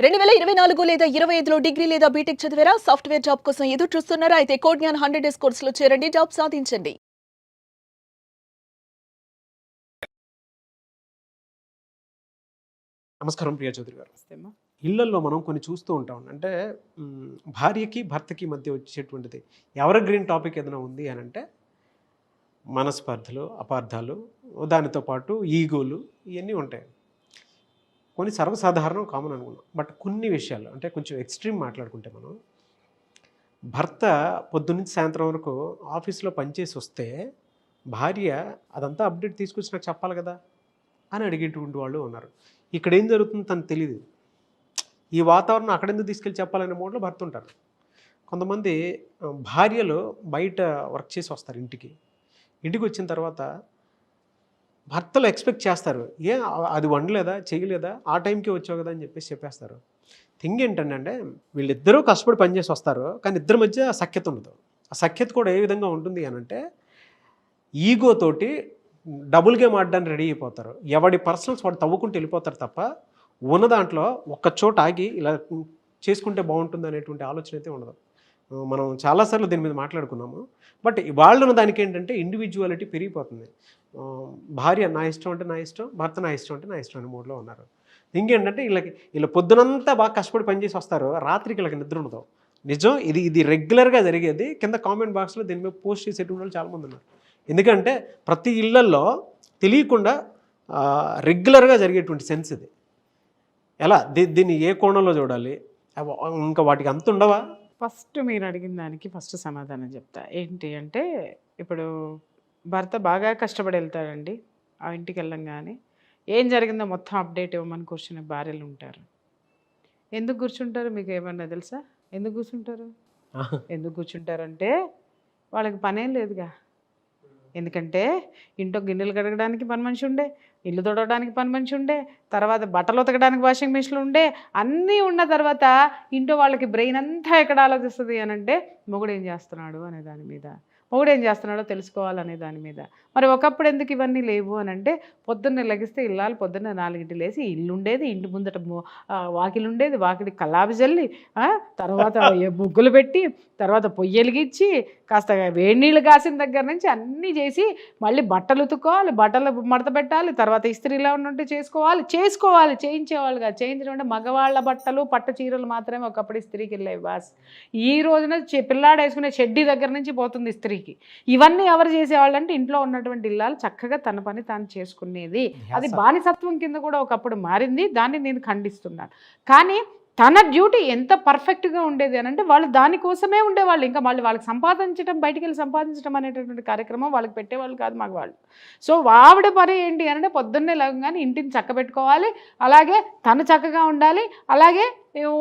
2024 లేదా 25లో డిగ్రీ లేదా బీటెక్ చదివారా? సాఫ్ట్‌వేర్ జాబ్ కోసం ఎదురు చూస్తున్నారా? అయితే కోడ్ జ్ఞాన్ 100 డేస్ కోర్సులో చేరండి, జాబ్ సాధించండి. నమస్కారం ప్రియా చౌదరి గారు. వస్తేమా ఇళ్లల్లో మనం కొన్ని చూస్తూ ఉంటాం. అంటే భార్యకి భర్తకి మధ్య వచ్చేటువంటిది ఎవర్ గ్రీన్ టాపిక్ ఏదైనా ఉంది అని అంటే మనస్పర్ధలు, అపార్థాలు, దానితో పాటు ఈగోలు ఇవన్నీ ఉంటాయి. కొన్ని సర్వసాధారణం, కామన్ అనుకున్నాం. బట్ కొన్ని విషయాలు అంటే కొంచెం ఎక్స్ట్రీమ్ మాట్లాడుకుంటే మనం భర్త పొద్దున్నుంచి సాయంత్రం వరకు ఆఫీస్లో పనిచేసి వస్తే భార్య అదంతా అప్డేట్ తీసుకొచ్చి నాకు చెప్పాలి కదా అని అడిగేటువంటి వాళ్ళు ఉన్నారు. ఇక్కడ ఏం జరుగుతుందో తనకు తెలియదు. ఈ వాతావరణం అక్కడెందుకు తీసుకెళ్ళి చెప్పాలనే మోడ్లో భర్త ఉంటారు. కొంతమంది భార్యలు బయట వర్క్ చేసి వస్తారు ఇంటికి వచ్చిన తర్వాత భర్తలు ఎక్స్పెక్ట్ చేస్తారు, అది వండలేదా, చేయలేదా, ఆ టైంకి వచ్చావు కదా అని చెప్పేస్తారు. థింగ్ ఏంటంటే వీళ్ళిద్దరూ కష్టపడి పనిచేసి వస్తారు, కానీ ఇద్దరి మధ్య సఖ్యత ఉండదు. ఆ సఖ్యత కూడా ఏ విధంగా ఉంటుంది అని అంటే ఈగోతోటి డబుల్ గేమ్ ఆడడానికి రెడీ అయిపోతారు. ఎవడి పర్సనల్స్ వాడు తవ్వుకుంటూ వెళ్ళిపోతారు తప్ప ఉన్న దాంట్లో ఒక్క చోట ఆగి ఇలా చేసుకుంటే బాగుంటుంది అనేటువంటి ఆలోచన అయితే ఉండదు. మనం చాలాసార్లు దీని మీద మాట్లాడుకున్నాము. బట్ వాళ్ళు ఉన్న దానికి ఏంటంటే ఇండివిజువాలిటీ పెరిగిపోతుంది. భార్య నా ఇష్టం అంటే నా ఇష్టం, భర్త నా ఇష్టం అంటే నా ఇష్టం అనే మూడ్లో ఉన్నారు. ఇంకేంటంటే వీళ్ళ పొద్దునంతా బాగా కష్టపడి పనిచేసి వస్తారు, రాత్రికి వీళ్ళకి నిద్ర ఉండదు. నిజం, ఇది రెగ్యులర్గా జరిగేది. కింద కామెంట్ బాక్స్లో దీని మీద పోస్ట్ చేసేటువంటి వాళ్ళు చాలామంది ఉన్నారు. ఎందుకంటే ప్రతి ఇళ్లల్లో తెలియకుండా రెగ్యులర్గా జరిగేటువంటి సెన్స్ ఇది. ఎలా దీన్ని ఏ కోణంలో చూడాలి, ఇంకా వాటికి అంత ఉండవా? ఫస్ట్ మీరు అడిగిన దానికి ఫస్ట్ సమాధానం చెప్తా. ఏంటి అంటే, ఇప్పుడు భర్త బాగా కష్టపడి వెళ్తాడండి, ఆ ఇంటికి వెళ్ళంగానే ఏం జరిగిందో మొత్తం అప్డేట్ ఇవ్వమని కూర్చునే భార్యలు ఉంటారు. ఎందుకు కూర్చుంటారు మీకు ఏమన్నా తెలుసా? ఎందుకు కూర్చుంటారంటే వాళ్ళకి పనేం లేదుగా. ఎందుకంటే ఇంట్లో గిన్నెలు కడగడానికి పని మనిషి ఉండే, ఇల్లు తొడవడానికి పని మనిషి ఉండే, తర్వాత బట్టలు ఉతకడానికి వాషింగ్ మెషిన్లు ఉండే, అన్నీ ఉన్న తర్వాత ఇంట్లో వాళ్ళకి బ్రెయిన్ అంతా ఎక్కడ ఆలోచిస్తుంది అని అంటే మొగుడు ఏం చేస్తున్నాడు అనే దాని మీద, మొగుడు ఏం చేస్తున్నాడో తెలుసుకోవాలనే దాని మీద. మరి ఒకప్పుడు ఎందుకు ఇవన్నీ లేవు అని అంటే, పొద్దున్నే లెగిస్తే ఇల్లాలు పొద్దున్నే 4 లేసి ఇల్లు ఉండేది, ఇంటి ముందట వాకిలు ఉండేది, వాకిలి కల్లాపి చల్లి, తర్వాత ముగ్గులు పెట్టి, తర్వాత పొయ్యి వెలిగించి, కాస్త వేడి నీళ్ళు కాసిన దగ్గర నుంచి అన్నీ చేసి మళ్ళీ బట్టలు ఉతుక్కోవాలి, బట్టలు మడత పెట్టాలి, తర్వాత ఇస్త్రీలో ఉంటే చేసుకోవాలి చేయించేవాళ్ళు కాదు. చేయించడం అంటే మగవాళ్ళ బట్టలు పట్టు చీరలు మాత్రమే ఒకప్పుడు ఇస్త్రీకి వెళ్ళేవి బాస్. ఈ రోజున పిల్లాడు వేసుకునే షెడ్డీ దగ్గర నుంచి పోతుంది ఇస్త్రీకి. ఇవన్నీ ఎవరు చేసేవాళ్ళు అంటే ఇంట్లో ఉన్నటువంటి ఇల్లాలు చక్కగా తన పని తాను చేసుకునేది. అది బానిసత్వం కింద కూడా ఒకప్పుడు మారింది. దాన్ని నేను ఖండిస్తున్నాను. కానీ తన డ్యూటీ ఎంత పర్ఫెక్ట్గా ఉండేది అని అంటే వాళ్ళు దానికోసమే ఉండేవాళ్ళు. ఇంకా వాళ్ళకి సంపాదించడం, బయటికి వెళ్ళి సంపాదించడం అనేటటువంటి కార్యక్రమం వాళ్ళకి పెట్టేవాళ్ళు కాదు మగవాళ్ళు. సో ఆవిడ పని ఏంటి అంటే పొద్దున్నే లేవగానే ఇంటిని చక్కబెట్టుకోవాలి, అలాగే తను చక్కగా ఉండాలి, అలాగే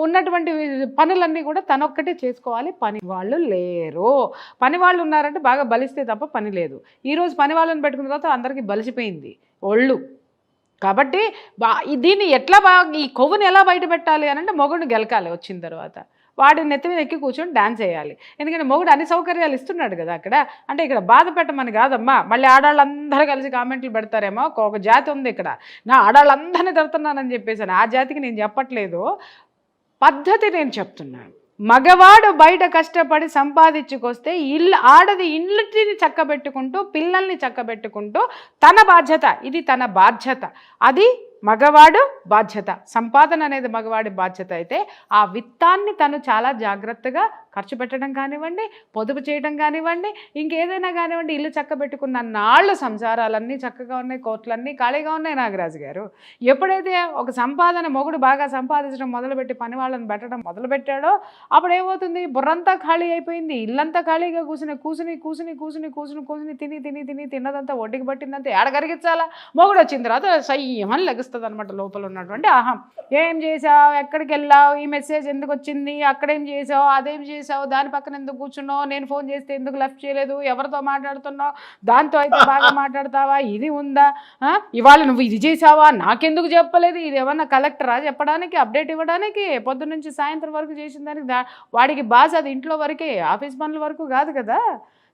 ఉన్నటువంటి పనులన్నీ కూడా తనొక్కటే చేసుకోవాలి. పని వాళ్ళు లేరు. పని వాళ్ళు ఉన్నారంటే బాగా బలిస్తే తప్ప పని లేదు. ఈరోజు పని వాళ్ళని పెట్టుకున్న తర్వాత అందరికీ బలిసిపోయింది ఒళ్ళు. కాబట్టి దీన్ని ఎట్లా ఈ కొవ్వుని ఎలా బయట పెట్టాలి అని అంటే మొగుడిని గెలకాలి. వచ్చిన తర్వాత వాడి నెత్తి మీద ఎక్కి కూర్చొని డాన్స్ చేయాలి. ఎందుకంటే మొగుడు అన్ని సౌకర్యాలు ఇస్తున్నాడు కదా అక్కడ. అంటే ఇక్కడ బాధ పెట్టమని కాదమ్మా. మళ్ళీ ఆడవాళ్ళందరూ కలిసి కామెంట్లు పెడతారేమో, ఒక జాతి ఉంది ఇక్కడ, నా ఆడవాళ్ళందరినీ తిడుతున్నానని చెప్పేసాను. ఆ జాతికి నేను చెప్పట్లేదు, పద్ధతి నేను చెప్తున్నాను. మగవాడు బయట కష్టపడి సంపాదించుకొస్తే ఆడది ఇంటిని చక్కబెట్టుకుంటూ, పిల్లల్ని చక్కబెట్టుకుంటూ తన బాధ్యత, ఇది తన బాధ్యత, అది మగవాడు బాధ్యత. సంపాదన అనేది మగవాడి బాధ్యత అయితే ఆ విత్తాన్ని తను చాలా జాగ్రత్తగా ఖర్చు పెట్టడం కానివ్వండి, పొదుపు చేయడం కానివ్వండి, ఇంకేదైనా కానివ్వండి, ఇల్లు చక్కబెట్టుకున్న నాళ్ళు సంసారాలన్నీ చక్కగా ఉన్నాయి, కోట్లన్నీ ఖాళీగా ఉన్నాయి. నాగరాజు గారు, ఎప్పుడైతే ఒక సంపాదన మొగుడు బాగా సంపాదించడం మొదలుపెట్టి పని వాళ్ళని పెట్టడం మొదలుపెట్టాడో అప్పుడు ఏమవుతుంది, బుర్రంతా ఖాళీ అయిపోయింది, ఇల్లంతా ఖాళీగా కూసుని తిన్నదంతా ఒడ్డుకి పట్టిందంతా ఏడగరిగించాలా. మొగుడు వచ్చిన తర్వాత సయ్యమని లెగుస్తుంది అనమాట లోపల ఉన్నటువంటి అహం. ఏం చేసావు, ఎక్కడికి వెళ్ళావు, ఈ మెసేజ్ ఎందుకు వచ్చింది, అక్కడేం చేసావు, అదేం చేసావు, దాని పక్కన ఎందుకు కూర్చున్నావు, నేను ఫోన్ చేస్తే ఎందుకు లిఫ్ట్ చేయలేదు, ఎవరితో మాట్లాడుతున్నావు, దాంతో అయితే బాగా మాట్లాడతావా, ఇది ఉందా, ఇవాళ నువ్వు ఇది చేసావా, నాకెందుకు చెప్పలేదు, ఇది ఏమన్నా కలెక్టరా చెప్పడానికి, అప్డేట్ ఇవ్వడానికి, పొద్దు నుంచి సాయంత్రం వరకు చేసిన దానికి వాడికి బాస్ అది ఇంట్లో వరకే, ఆఫీస్ పనుల వరకు కాదు కదా.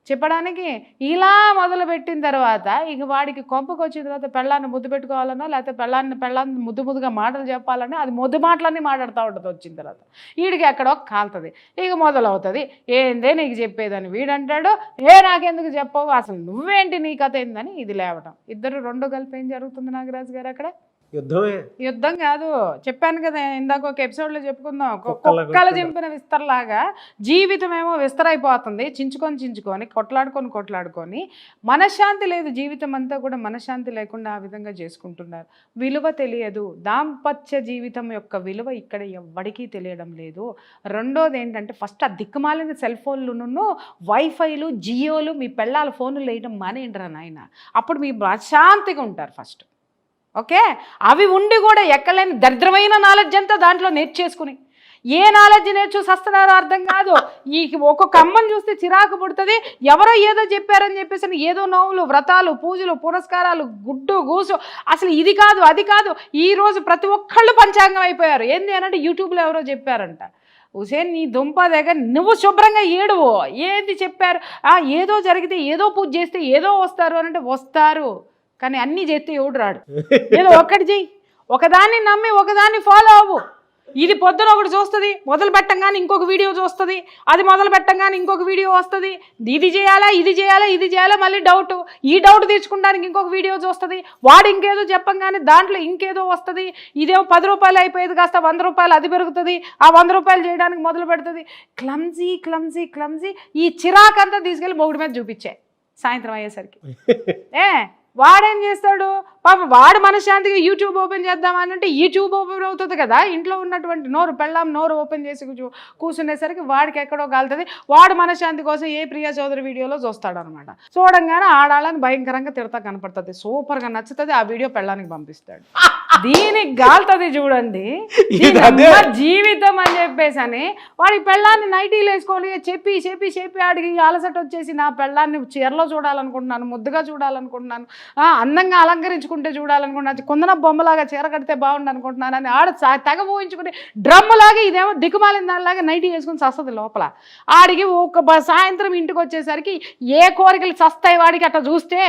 చెప్పడానికి ఇలా మొదలుపెట్టిన తర్వాత ఇక వాడికి కొంపకు వచ్చిన తర్వాత పెళ్ళాన్ని ముద్దు పెట్టుకోవాలనో లేకపోతే పెళ్ళాన్ని ముద్దుగా మాటలు చెప్పాలనో అది ముద్దు మాటలన్నీ మాట్లాడుతూ ఉంటుంది వచ్చిన తర్వాత. వీడికి ఎక్కడో కాలుతుంది, ఇక మొదలవుతుంది. ఏందే నీకు చెప్పేదని వీడంటాడు, నాకెందుకు చెప్పవు, అసలు నువ్వేంటి, నీ కథ ఏందని ఇది లేవటం. ఇద్దరు రెండు కలిపి ఏం జరుగుతుంది నాగరాజు గారు అక్కడ? యుద్ధం కాదు, చెప్పాను కదా ఇందాక ఒక ఎపిసోడ్లో చెప్పుకుందాం, కుక్కల చింపిన విస్తరలాగా జీవితం ఏమో విస్తరైపోతుంది. చించుకొని కొట్లాడుకొని మనశ్శాంతి లేదు. జీవితం అంతా కూడా మనశ్శాంతి లేకుండా ఆ విధంగా చేసుకుంటున్నారు. విలువ తెలియదు. దాంపత్య జీవితం యొక్క విలువ ఇక్కడ ఎవ్వడికీ తెలియడం లేదు. రెండోది ఏంటంటే ఫస్ట్ ఆ దిక్కుమాలిన సెల్ ఫోన్లు, వైఫైలు, జియోలు, మీ పెళ్ళాల ఫోన్లు వేయడం మానేయండిరా నాయన. అప్పుడు మీ శాంతిగా ఉంటారు ఫస్ట్. ఓకే, అవి ఉండి కూడా ఎక్కలేని దరిద్రమైన నాలెడ్జ్ అంతా దాంట్లో నేర్చేసుకుని ఏ నాలెడ్జ్ నేర్చు సస్తున్నారో అర్థం కాదు. ఈ ఒక్కొక్క అమ్మని చూస్తే చిరాకు పుడుతుంది. ఎవరో ఏదో చెప్పారని చెప్పేసి ఏదో నోవులు, వ్రతాలు, పూజలు, పురస్కారాలు, గుడ్డు గూసు, అసలు ఇది కాదు అది కాదు. ఈరోజు ప్రతి ఒక్కళ్ళు పంచాంగం అయిపోయారు. ఏంది అనంటే యూట్యూబ్లో ఎవరో చెప్పారంట. హుసేన్ నీ దుంప దగ్గర నువ్వు శుభ్రంగా ఏడువు. ఏది చెప్పారు? ఏదో జరిగితే ఏదో పూజ చేస్తే ఏదో వస్తారు అనంటే వస్తారు, కానీ అన్నీ చేస్తే ఎవడు రాడు. ఏదో ఒక్కటి చెయ్యి, ఒకదాన్ని నమ్మి ఒకదాన్ని ఫాలో అవ్వు. ఇది పొద్దున ఒకటి చూస్తుంది, మొదలు పెట్టంగానే ఇంకొక వీడియో చూస్తుంది, అది మొదలు పెట్టంగానే ఇంకొక వీడియో వస్తుంది. ఇది చేయాలా ఇది చేయాలా మళ్ళీ డౌట్, ఈ డౌట్ తీర్చుకోవడానికి ఇంకొక వీడియో చూస్తుంది. వాడు ఇంకేదో చెప్పంగానే దాంట్లో ఇంకేదో వస్తుంది. ఇదేమో 10 రూపాయలు అయిపోయేది కాస్త 100 రూపాయలు అది పెరుగుతుంది. ఆ 100 రూపాయలు చేయడానికి మొదలు పెడుతుంది. క్లమ్జీ. ఈ చిరాకంతా తీసుకెళ్ళి మొగుడి మీద చూపించే సాయంత్రం అయ్యేసరికి. వాడేం చేస్తాడు పాప, వాడు మనశ్శాంతిగా యూట్యూబ్ ఓపెన్ చేద్దామనంటే యూట్యూబ్ ఓపెన్ అవుతుంది కదా. ఇంట్లో ఉన్నటువంటి పెళ్ళాం నోరు ఓపెన్ చేసి కూర్చునేసరికి వాడికి ఎక్కడో కాలుతుంది. వాడు మనశ్శాంతి కోసం ఏ ప్రియా చౌదరి వీడియోలో చూస్తాడు అనమాట. చూడంగానే ఆడాళ్ళని భయంకరంగా తిడతా కనపడుతుంది, సూపర్గా నచ్చుతుంది. ఆ వీడియో పెళ్ళానికి పంపిస్తాడు. దీనికి గాలుతుంది చూడండి జీవితం అని చెప్పేసి అని వాడికి పెళ్ళాన్ని నైటీలు వేసుకొని చెప్పి ఆడికి అలసట వచ్చేసి నా పెళ్ళాన్ని చీరలో చూడాలనుకుంటున్నాను, ముద్దుగా చూడాలనుకుంటున్నాను, అందంగా అలంకరించుకుంటే చూడాలనుకుంటున్నాను, కొందన బొమ్మలాగా చీర కడితే బాగుండు అనుకుంటున్నాను అని ఆడ తెగ ఊహించుకుని డ్రమ్ములాగా ఇదేమో దిక్కుమాలిన దానిలాగా నైటీ వేసుకుని చస్తుంది లోపల. ఆడికి ఒక సాయంత్రం ఇంటికి వచ్చేసరికి ఏ కోరికలు చస్తాయి వాడికి అట్లా చూస్తే.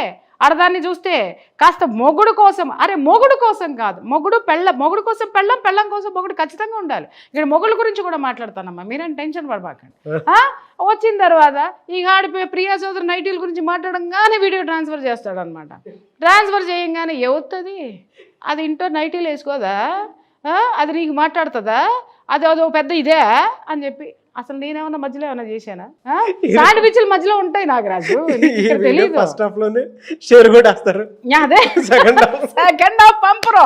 ఆడదాన్ని చూస్తే కాస్త మొగుడు కోసం, మొగుడు కోసం కాదు, మొగుడు కోసం పెళ్ళం కోసం మొగుడు ఖచ్చితంగా ఉండాలి. ఇక్కడ మొగుడు గురించి కూడా మాట్లాడతానమ్మా, మీరేం టెన్షన్ పడబాకండి. వచ్చిన తర్వాత ఈ ఆడి ప్రియా చౌదరి నైటీల గురించి మాట్లాడంగానే వీడియో ట్రాన్స్ఫర్ చేస్తాడు అనమాట. ట్రాన్స్ఫర్ చేయంగానే అవుతుంది అది ఇంట్లో నైటీలు వేసుకోదా, అది నీకు మాట్లాడుతుందా, అదో పెద్ద ఇదే అని చెప్పి. అసలు నేనేమన్నా మధ్యలో ఏమన్నా చేశానా? శాండ్విచ్ల మధ్యలో ఉంటాయి నాగరాజు, తెలియదు. అదే సెకండ్ హాఫ్ పంపరు,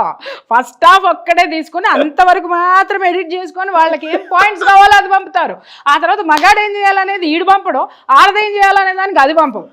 ఫస్ట్ హాఫ్ ఒక్కడే తీసుకుని అంతవరకు మాత్రం ఎడిట్ చేసుకొని వాళ్ళకి ఏం పాయింట్స్ కావాలో అది పంపుతారు. ఆ తర్వాత మగాడు ఏం చేయాలనేది ఈడు పంపడం, ఆడదేం చేయాలనే దానికి అది పంపం.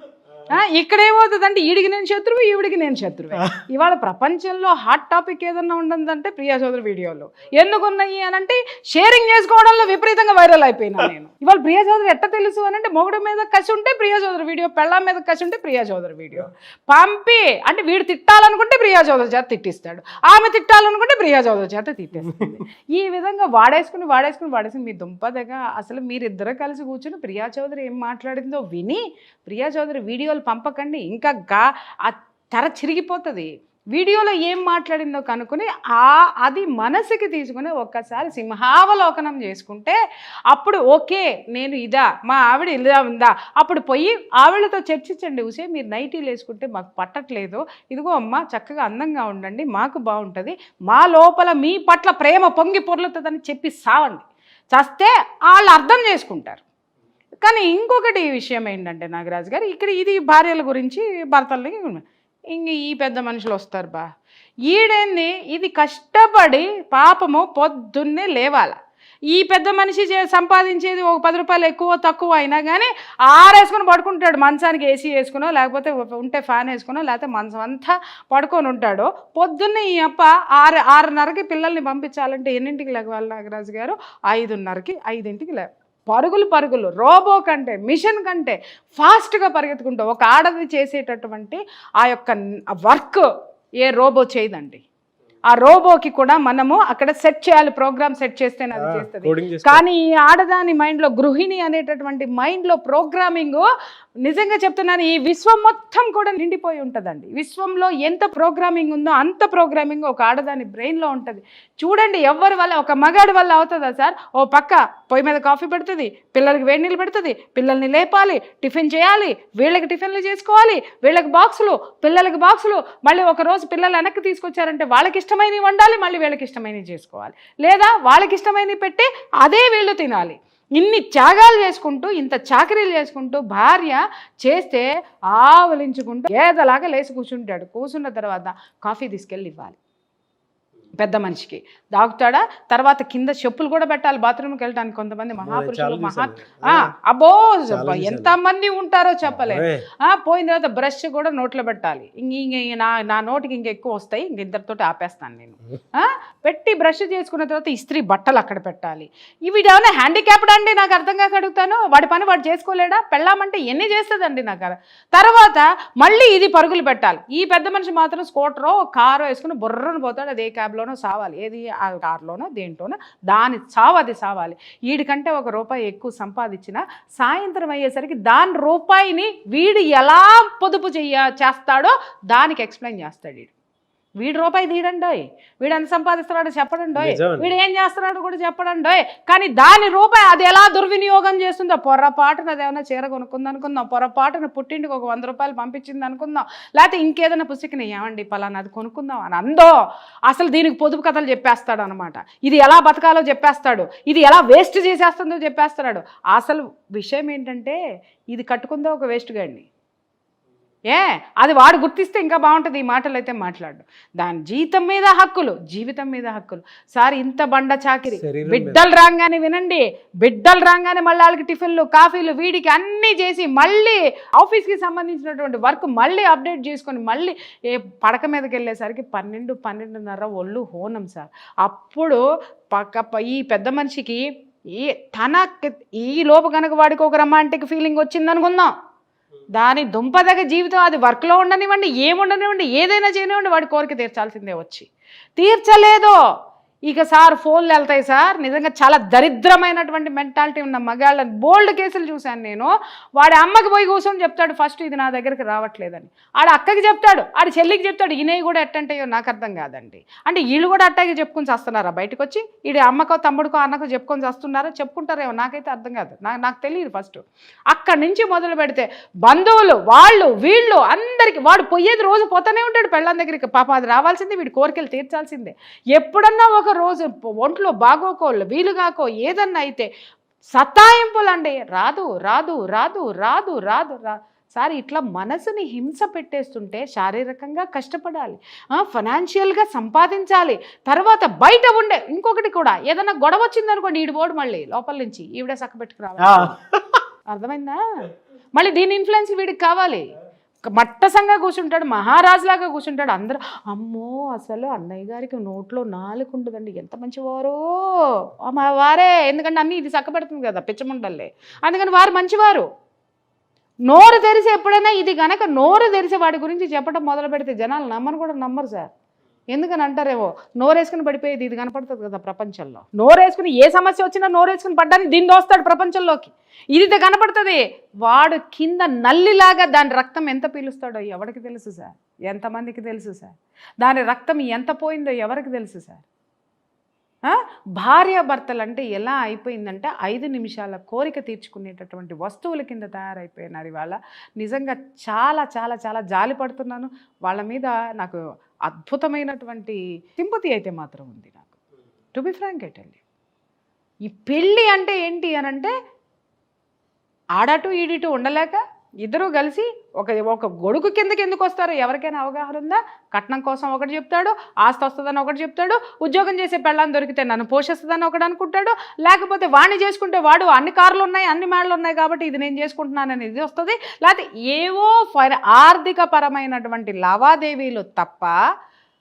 ఇక్కడ ఏమవుతుందంటే ఈడికి నేను శత్రువు, ఈవిడికి నేను శత్రువే. ఇవాళ ప్రపంచంలో హాట్ టాపిక్ ఏదన్నా ఉండదంటే ప్రియా చౌదరి వీడియోలు ఎందుకున్నాయి అనంటే షేరింగ్ చేసుకోవడంలో విపరీతంగా వైరల్ అయిపోయినా నేను. ఇవాళ ప్రియా చౌదరి ఎట్ట తెలుసు అనంటే మొగుడు మీద కసి ఉంటే ప్రియా చౌదరి వీడియో, పెళ్ళాం మీద కసి ఉంటే ప్రియా చౌదరి వీడియో పంపి, అంటే వీడు తిట్టాలనుకుంటే ప్రియా చౌదరి చేత తిట్టిస్తాడు, ఆమె తిట్టాలనుకుంటే ప్రియా చౌదరి చేత తిట్టేస్తుంది. ఈ విధంగా వాడేసుకుని మీ దుంపదగా అసలు మీరిద్దరు కలిసి కూర్చుని ప్రియా చౌదరి ఏం మాట్లాడిందో విని ప్రియా చౌదరి వీడియోలు పంపకండి. ఇంకా ఆ తెర చిరిగిపోతుంది. వీడియోలో ఏం మాట్లాడిందో కనుక్కొని అది మనసుకి తీసుకుని ఒక్కసారి సింహావలోకనం చేసుకుంటే అప్పుడు ఓకే నేను ఇదా, మా ఆవిడ ఇలా ఉందా, అప్పుడు పోయి ఆవిడతో చర్చించండి. ఊసే మీరు నైటీలు వేసుకుంటే మాకు పట్టట్లేదు, ఇదిగో అమ్మ చక్కగా అందంగా ఉండండి, మాకు బాగుంటుంది, మా లోపల మీ పట్ల ప్రేమ పొంగి పొర్లుతుందని చెప్పి సావండి. చస్తే వాళ్ళు అర్థం చేసుకుంటారు. కానీ ఇంకొకటి విషయం ఏంటంటే నాగరాజు గారు, ఇక్కడ ఇది భార్యల గురించి భర్తలకి ఇంక ఈ పెద్ద మనుషులు వస్తారు ఈడేంది ఇది కష్టపడి పాపము పొద్దున్నే లేవాల. ఈ పెద్ద మనిషి సంపాదించేది ఒక 10 రూపాయలు ఎక్కువ తక్కువ అయినా కానీ ఆరేసుకొని పడుకుంటాడు, మంచానికి ఏసీ వేసుకునో లేకపోతే ఉంటే ఫ్యాన్ వేసుకునో లేకపోతే మంచం అంతా పడుకొని ఉంటాడు. పొద్దున్నే ఈ అప్ప 6:30కి పిల్లల్ని పంపించాలంటే ఎన్నింటికి లేవాలి నాగరాజు గారు? 5:30కి 5ంటికి పరుగులు రోబో కంటే మిషన్ కంటే ఫాస్ట్గా పరిగెత్తుకుంటూ ఒక ఆడది చేసేటటువంటి ఆ యొక్క వర్క్ ఏ రోబో చేయదండి. ఆ రోబోకి కూడా మనము అక్కడ సెట్ చేయాలి, ప్రోగ్రామ్ సెట్ చేస్తేనే అది చేస్తుంది. కోడింగ్ చేస్తే కానీ ఈ ఆడదాని మైండ్లో, గృహిణి అనేటటువంటి మైండ్లో ప్రోగ్రామింగ్ నిజంగా చెప్తున్నాను, ఈ విశ్వం మొత్తం కూడా నిండిపోయి ఉంటుందండి. విశ్వంలో ఎంత ప్రోగ్రామింగ్ ఉందో అంత ప్రోగ్రామింగ్ ఒక ఆడదాని బ్రెయిన్లో ఉంటుంది. చూడండి, ఎవరి వల్ల, ఒక మగాడి వల్ల అవుతుందా సార్? ఓ పక్క పొయ్యి మీద కాఫీ పెడుతుంది, పిల్లలకి వేడి నీళ్ళు పెడుతుంది, పిల్లల్ని లేపాలి, టిఫిన్ చేయాలి, వీళ్ళకి టిఫిన్లు చేసుకోవాలి, వీళ్ళకి బాక్సులు, పిల్లలకి బాక్సులు, మళ్ళీ ఒక రోజు పిల్లలు వెనక్కి తీసుకొచ్చారంటే వాళ్ళకి ఇష్టమైనవి వండాలి, మళ్ళీ వీళ్ళకి ఇష్టమైనవి చేసుకోవాలి, లేదా వాళ్ళకి ఇష్టమైనవి పెట్టి అదే వీళ్ళు తినాలి. ఇన్ని త్యాగాలు చేసుకుంటూ, ఇంత చాకరీలు చేసుకుంటూ భార్య చేస్తే ఆవలించుకుంటూ ఏదలాగా లేచి కూర్చుంటాడు. కూర్చున్న తర్వాత కాఫీ తీసుకెళ్ళి ఇవ్వాలి పెద్ద మనిషికి, దాగుతాడా, తర్వాత కింద చెప్పులు కూడా పెట్టాలి బాత్రూమ్కి వెళ్ళడానికి. కొంతమంది మహాపురుషులు అబ్బో ఎంతమంది ఉంటారో చెప్పలేదు. పోయిన తర్వాత బ్రష్ కూడా నోట్లో పెట్టాలి. నా నోటికి ఇంకెక్కువ వస్తాయి, ఇంకిద్దరితో ఆపేస్తాను నేను. పెట్టి బ్రష్ చేసుకున్న తర్వాత ఇస్త్రీ బట్టలు అక్కడ పెట్టాలి. ఇవి ఏమైనా హ్యాండిక్యాప్డ్ అండి? నాకు అర్థం కాక అడుగుతాను. వాడి పని వాడు చేసుకోలేడా? పెళ్ళామంటే ఎన్ని చేస్తుందండి నాకు. తర్వాత మళ్ళీ ఇది పరుగులు పెట్టాలి. ఈ పెద్ద మనిషి మాత్రం స్కూటరో కారో వేసుకుని బుర్రను పోతాడు. అదే క్యాబ్లోనో సావాలి, ఏది ఆ కార్లోనో దేంటోనో దాని అది సావాలి. వీడికంటే ₹1 ఎక్కువ సంపాదించిన సాయంత్రం అయ్యేసరికి దాని రూపాయిని వీడు ఎలా పొదుపు చేస్తాడో దానికి ఎక్స్ప్లెయిన్ చేస్తాడు. వీడు రూపాయి తీయడండోయ్, వీడు ఎంత సంపాదిస్తున్నాడో చెప్పడండోయ్, వీడు ఏం చేస్తున్నాడో కూడా చెప్పడండోయ్. కానీ దాని రూపాయి అది ఎలా దుర్వినియోగం చేస్తుందో, పొరపాటున అదేమన్నా చీర కొనుక్కుంది అనుకుందాం, పొరపాటున పుట్టింటికి ఒక ₹100 పంపించింది అనుకుందాం, లేకపోతే ఇంకేదైనా పుస్తకం ఏమండి పలానా అది కొనుక్కుందాం అని అందో, అసలు దీనికి పొదుపు కథలు చెప్పేస్తాడు అనమాట. ఇది ఎలా బతకాలో చెప్పేస్తాడు, ఇది ఎలా వేస్ట్ చేసేస్తుందో చెప్పేస్తాడు. అసలు విషయం ఏంటంటే ఇది కట్టుకుందో ఒక వేస్ట్ గాడిని. అది వాడు గుర్తిస్తే ఇంకా బాగుంటుంది. ఈ మాటలు అయితే మాట్లాడు. దాని జీతం మీద హక్కులు, జీవితం మీద హక్కులు. సార్ ఇంత బండ చాకిరి, బిడ్డలు రాగానే వినండి, బిడ్డలు రాగానే మళ్ళీ వాళ్ళకి టిఫిన్లు, కాఫీలు, వీడికి అన్నీ చేసి మళ్ళీ ఆఫీస్కి సంబంధించినటువంటి వర్క్ మళ్ళీ అప్డేట్ చేసుకొని మళ్ళీ పడక మీదకి వెళ్ళేసరికి 12-12:30 ఒళ్ళు హోనం సార్. అప్పుడు ఈ పెద్ద మనిషికి ఈ లోపు కనుక వాడికి ఒక రొమాంటిక్ ఫీలింగ్ వచ్చింది అనుకుందాం, దాని దుంపదగ జీవితం అది వర్క్లో ఉండనివ్వండి, ఏముండనివ్వండి, ఏదైనా చేయనివ్వండి, వాడి కోరిక తీర్చాల్సిందే. వచ్చి తీర్చలేదో ఇక సార్ ఫోన్లు వెళ్తాయి సార్. నిజంగా చాలా దరిద్రమైనటువంటి మెంటాలిటీ ఉన్న మగాళ్ళ బోల్డ్ కేసులు చూశాను నేను. వాడి అమ్మకి పోయి కూర్చొని చెప్తాడు ఫస్ట్ ఇది నా దగ్గరికి రావట్లేదని, ఆడ అక్కకి చెప్తాడు, ఆడి చెల్లికి చెప్తాడు. ఈయనవి కూడా ఎట్టంటాయో నాకు అర్థం కాదండి. అంటే వీళ్ళు కూడా అట్టాగే చెప్పుకొని వస్తున్నారా బయటకు వచ్చి? ఈడి అమ్మకో తమ్ముడికో అన్నకో చెప్పుకొని వస్తున్నారా? చెప్పుకుంటారేమో, నాకైతే అర్థం కాదు, నాకు తెలియదు. ఫస్ట్ అక్కడి నుంచి మొదలు పెడితే బంధువులు, వాళ్ళు వీళ్ళు అందరికీ వాడు పోయేది రోజు పోతానే ఉంటాడు పెళ్ళాం దగ్గరికి. పాప అది రావాల్సిందే, వీడి కోరికలు తీర్చాల్సిందే. ఎప్పుడన్నా ఒక రోజు ఒంట్లో బాగోకోళ్ళు వీలుగాకో ఏదన్నా అయితే సతాయింపులండి, రాదు రాదు రాదు రాదు రాదు రా సార్. ఇట్లా మనసుని హింస పెట్టేస్తుంటే శారీరకంగా కష్టపడాలి, ఫైనాన్షియల్గా సంపాదించాలి, తర్వాత బయట ఉండే ఇంకొకటి కూడా ఏదైనా గొడవ వచ్చిందనుకోండి, ఈడు పోడు మళ్ళీ లోపల నుంచి ఈవిడే చక్కబెట్టుకు రావాలి. అర్థమైందా? మళ్ళీ దీని ఇన్ఫ్లుయెన్స్ వీడికి కావాలి. మట్టసంగా కూర్చుంటాడు, మహారాజులాగా కూర్చుంటాడు. అందరూ అమ్మో అసలు అన్నయ్య గారికి నోట్లో నాలుగు ఉంటుందండి, ఎంత మంచివారో మా వారే. ఎందుకంటే అన్నీ ఇది చక్కబెడుతుంది కదా పిచ్చముండల్లే, అందుకని వారు మంచివారు. నోరు తెరిసి ఎప్పుడైనా ఇది కనుక నోరు తెరిసి వాడి గురించి చెప్పడం మొదలు పెడితే జనాలు నమ్మరు సార్. ఎందుకని అంటారేమో, నోరేసుకుని పడిపోయేది ఇది కనపడుతుంది కదా ప్రపంచంలో. నోరేసుకుని ఏ సమస్య వచ్చినా నోరేసుకుని పడ్డానికి దీన్ని దోస్తాడు ప్రపంచంలోకి, ఇది కనపడుతుంది. వాడు కింద నల్లిలాగా దాని రక్తం ఎంత పీలుస్తాడో ఎవరికి తెలుసు సార్? ఎంతమందికి తెలుసు సార్? దాని రక్తం ఎంత పోయిందో ఎవరికి తెలుసు సార్? భార్యాభర్తలు అంటే ఎలా అయిపోయిందంటే 5 నిమిషాల కోరిక తీర్చుకునేటటువంటి వస్తువుల కింద తయారైపోయినారు ఇవాళ. నిజంగా చాలా చాలా చాలా జాలి పడుతున్నాను వాళ్ళ మీద. నాకు అద్భుతమైనటువంటి సింపతి అయితే మాత్రం ఉంది నాకు, to be frank I tell you. ఈ పెళ్ళి అంటే ఏంటి అని అంటే ఆడటు ఈడిటు ఉండలేక ఇద్దరూ కలిసి ఒక గొడుగు కిందకి ఎందుకు వస్తారు? ఎవరికైనా అవగాహన ఉందా? కట్నం కోసం ఒకటి చెప్తాడు, ఆస్తి వస్తుందని ఒకటి చెప్తాడు, ఉద్యోగం చేసే పెళ్ళాన్ని దొరికితే నన్ను పోషిస్తుందని ఒకటి అనుకుంటాడు, లేకపోతే వాడిని చేసుకుంటే వాడు అన్ని కార్లు ఉన్నాయి అన్ని మేడలు ఉన్నాయి కాబట్టి ఇది నేను చేసుకుంటున్నానని ఇది వస్తుంది, లేకపోతే ఏవో ఆర్థిక పరమైనటువంటి లావాదేవీలు తప్ప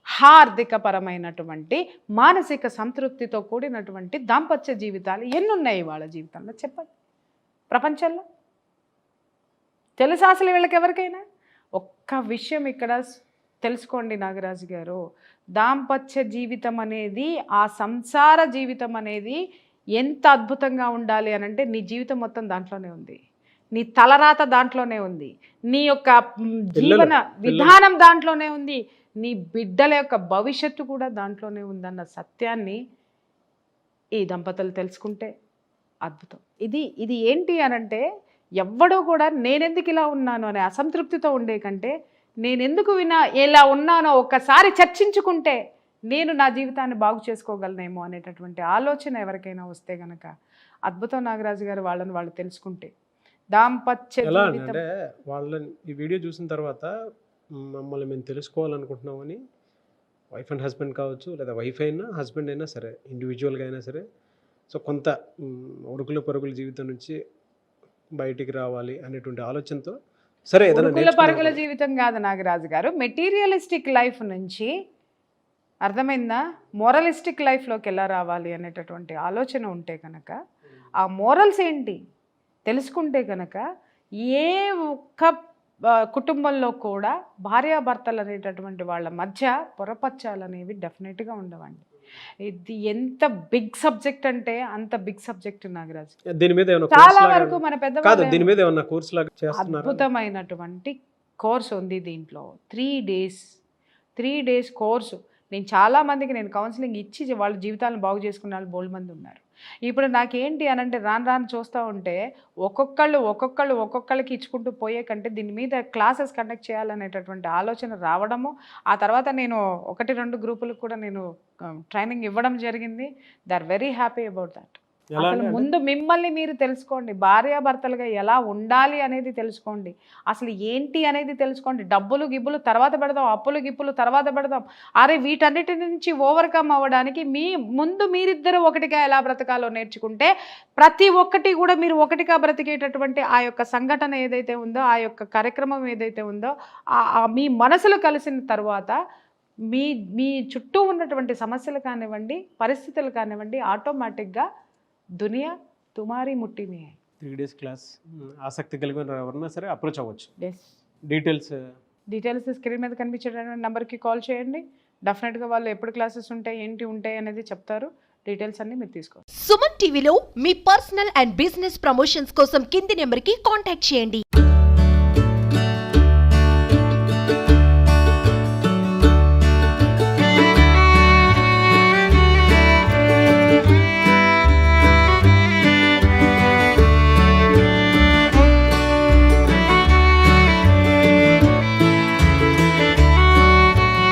హార్దికపరమైనటువంటి మానసిక సంతృప్తితో కూడినటువంటి దాంపత్య జీవితాలు ఎన్నున్నాయి వాళ్ళ జీవితంలో చెప్పండి ప్రపంచంలో? తెలుసా అసలు వీళ్ళకి ఎవరికైనా? ఒక్క విషయం ఇక్కడ తెలుసుకోండి నాగరాజు గారు, దాంపత్య జీవితం అనేది, ఆ సంసార జీవితం అనేది ఎంత అద్భుతంగా ఉండాలి అని అంటే నీ జీవితం మొత్తం దాంట్లోనే ఉంది, నీ తలరాత దాంట్లోనే ఉంది, నీ యొక్క జీవన విధానం దాంట్లోనే ఉంది, నీ బిడ్డల యొక్క భవిష్యత్తు కూడా దాంట్లోనే ఉందన్న సత్యాన్ని ఈ దంపతులు తెలుసుకుంటే అద్భుతం. ఇది ఏంటి అనంటే, ఎవ్వడూ కూడా నేనెందుకు ఇలా ఉన్నాను అనే అసంతృప్తితో ఉండే కంటే నేనెందుకు ఇలా ఉన్నానో ఒక్కసారి చర్చించుకుంటే నేను నా జీవితాన్ని బాగు చేసుకోగలనేమో అనేటటువంటి ఆలోచన ఎవరికైనా వస్తే గనక అద్భుతం నాగరాజు గారు. వాళ్ళని వాళ్ళు తెలుసుకుంటే దాంపత్య ఎలా జీవితం. అంటే వాళ్ళని ఈ వీడియో చూసిన తర్వాత మమ్మల్ని మేము తెలుసుకోవాలనుకుంటున్నామని వైఫ్ అండ్ హస్బెండ్ కావచ్చు, లేదా వైఫ్ అయినా హస్బెండ్ అయినా సరే, ఇండివిజువల్గా అయినా సరే, సో కొంత ఉరుకుల పరుగుల జీవితం నుంచి బయటికి రావాలి అనేటువంటి ఆలోచనతో సరే ఏదైనా ఉరుకుల పరుగుల జీవితం కాదు నాగరాజు గారు, మెటీరియలిస్టిక్ లైఫ్ నుంచి అర్థమైందా మోరలిస్టిక్ లైఫ్లోకి ఎలా రావాలి అనేటటువంటి ఆలోచన ఉంటే కనుక, ఆ మోరల్స్ ఏంటి తెలుసుకుంటే కనుక ఏ ఒక్క కుటుంబంలో కూడా భార్యాభర్తలు అనేటటువంటి వాళ్ళ మధ్య పొరపచ్చాలు అనేవి డెఫినెట్గా ఉండవండి. ఇది ఎంత బిగ్ సబ్జెక్ట్ అంటే అంత బిగ్ సబ్జెక్ట్ నాగరాజు. దీని మీద చాలా వరకు మన పెద్ద దీని మీద ఏమన్నా కోర్స్ లాగా చేస్తున్నారా? అద్భుతమైనటువంటి కోర్స్ ఉంది దీంట్లో. 3 days కోర్సు. నేను చాలామందికి నేను కౌన్సిలింగ్ ఇచ్చి వాళ్ళ జీవితాలను బాగు చేసుకున్న వాళ్ళు బోల్డ్ మంది ఉన్నారు. ఇప్పుడు నాకేంటి అనంటే రాను చూస్తూ ఉంటే ఒక్కొక్కళ్ళకి ఇచ్చుకుంటూ పోయే కంటే దీని మీద క్లాసెస్ కండక్ట్ చేయాలనేటటువంటి ఆలోచన రావడము, ఆ తర్వాత నేను 1-2 గ్రూపులకు కూడా నేను ట్రైనింగ్ ఇవ్వడం జరిగింది. They are very happy about that. అసలు ముందు మిమ్మల్ని మీరు తెలుసుకోండి, భార్యాభర్తలుగా ఎలా ఉండాలి అనేది తెలుసుకోండి, అసలు ఏంటి అనేది తెలుసుకోండి. డబ్బులు గిబ్బులు తర్వాత పెడదాం, అప్పులు గిప్పులు తర్వాత పెడదాం. అరే వీటన్నిటి నుంచి ఓవర్కమ్ అవ్వడానికి ముందు మీరిద్దరూ ఒకటిగా ఎలా బ్రతకాలో నేర్చుకుంటే ప్రతి ఒక్కటి కూడా మీరు ఒకటిగా బ్రతికేటటువంటి ఆ యొక్క సంఘటన ఏదైతే ఉందో, ఆ యొక్క కార్యక్రమం ఏదైతే ఉందో, మీ మనసులు కలిసిన తర్వాత మీ చుట్టూ ఉన్నటువంటి సమస్యలు కానివ్వండి, పరిస్థితులు కానివ్వండి, ఆటోమేటిక్గా దునియా తుమారి ముట్టి మే. 3 days క్లాస్ ఆసక్తి కలిగిన ఎవరన్నా సరే అప్రోచ్ అవ్వచ్చు. డీటెయిల్స్ స్క్రీన్ మీద కనిపించేటటువంటి నెంబర్కి కాల్ చేయండి. డెఫినెట్గా వాళ్ళు ఎప్పుడు క్లాసెస్ ఉంటాయి ఏంటి అనేది చెప్తారు. డీటెయిల్స్ అన్ని మీరు తీసుకోండి. సుమన్ టీవీలో మీ పర్సనల్ అండ్ బిజినెస్ ప్రమోషన్స్ కోసం కింది నెంబర్కి కాంటాక్ట్ చేయండి.